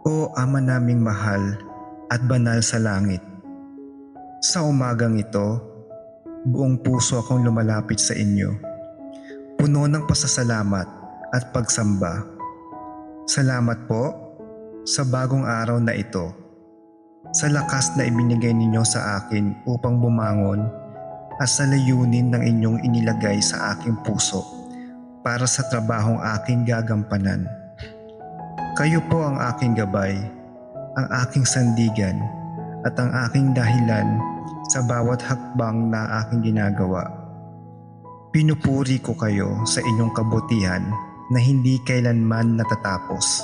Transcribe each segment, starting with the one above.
O Ama naming mahal at banal sa langit, sa umagang ito, buong puso akong lumalapit sa inyo, puno ng pasasalamat at pagsamba. Salamat po sa bagong araw na ito, sa lakas na ibinigay ninyo sa akin upang bumangon at sa layunin ng inyong inilagay sa aking puso para sa trabahong aking gagampanan. Kayo po ang aking gabay, ang aking sandigan, at ang aking dahilan sa bawat hakbang na aking ginagawa. Pinupuri ko kayo sa inyong kabutihan na hindi kailanman natatapos,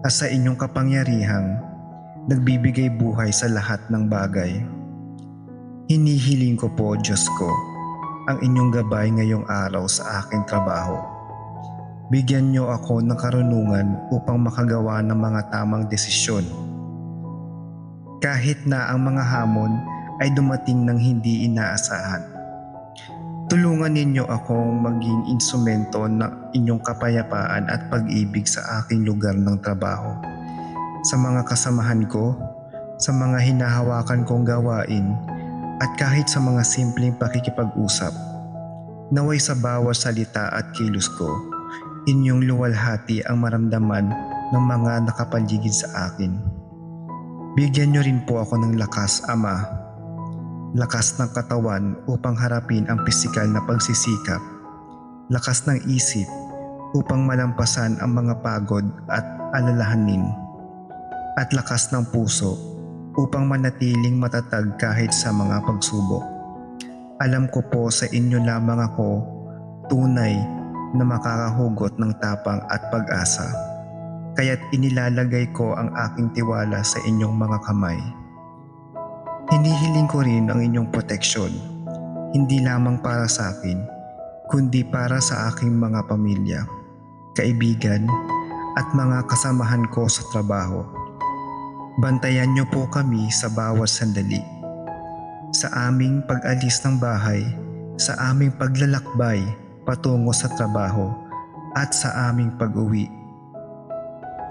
at sa inyong kapangyarihang nagbibigay buhay sa lahat ng bagay. Hinihiling ko po, Diyos ko, ang inyong gabay ngayong araw sa aking trabaho. Bigyan niyo ako ng karunungan upang makagawa ng mga tamang desisyon. Kahit na ang mga hamon ay dumating ng hindi inaasahan. Tulungan ninyo akong maging instrumento ng inyong kapayapaan at pag-ibig sa aking lugar ng trabaho. Sa mga kasamahan ko, sa mga hinahawakan kong gawain, at kahit sa mga simpleng pakikipag-usap. Naway sa bawat salita at kilos ko, inyong luwalhati ang maramdaman ng mga nakapaligid sa akin. Bigyan niyo rin po ako ng lakas, Ama. Lakas ng katawan upang harapin ang pisikal na pagsisikap. Lakas ng isip upang malampasan ang mga pagod at alalahanin. At lakas ng puso upang manatiling matatag kahit sa mga pagsubok. Alam ko po sa inyo lamang ako tunay na makakahugot ng tapang at pag-asa. Kaya't inilalagay ko ang aking tiwala sa inyong mga kamay. Hinihiling ko rin ang inyong proteksyon, hindi lamang para sa akin, kundi para sa aking mga pamilya, kaibigan, at mga kasamahan ko sa trabaho. Bantayan niyo po kami sa bawat sandali. Sa aming pag-alis ng bahay, sa aming paglalakbay patungo sa trabaho at sa aming pag-uwi.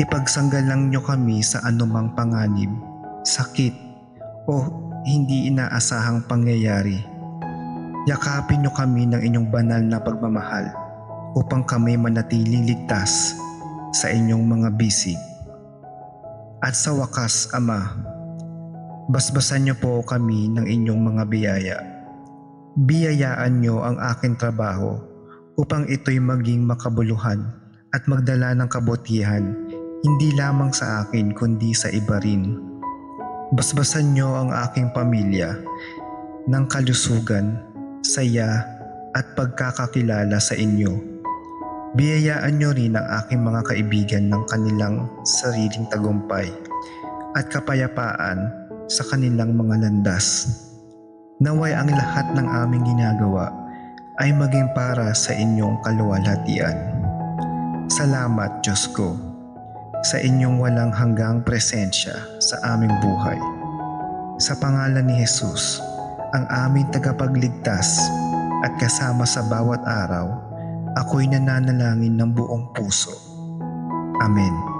Ipagsanggalang niyo kami sa anumang panganib, sakit o hindi inaasahang pangyayari. Yakapin niyo kami ng inyong banal na pagmamahal upang kami manatiling ligtas sa inyong mga bisig. At sa wakas, Ama, basbasan niyo po kami ng inyong mga biyaya. Biyayaan niyo ang aking trabaho upang ito'y maging makabuluhan at magdala ng kabutihan hindi lamang sa akin kundi sa iba rin. Basbasan niyo ang aking pamilya ng kalusugan, saya at pagkakakilala sa inyo. Biyayaan niyo rin ang aking mga kaibigan ng kanilang sariling tagumpay at kapayapaan sa kanilang mga landas. Naway ang lahat ng aming ginagawa ay maging para sa inyong kaluwalhatian. Salamat, Diyos ko, sa inyong walang hanggang presensya sa aming buhay. Sa pangalan ni Jesus, ang aming tagapagligtas at kasama sa bawat araw, ako'y nananalangin ng buong puso. Amen.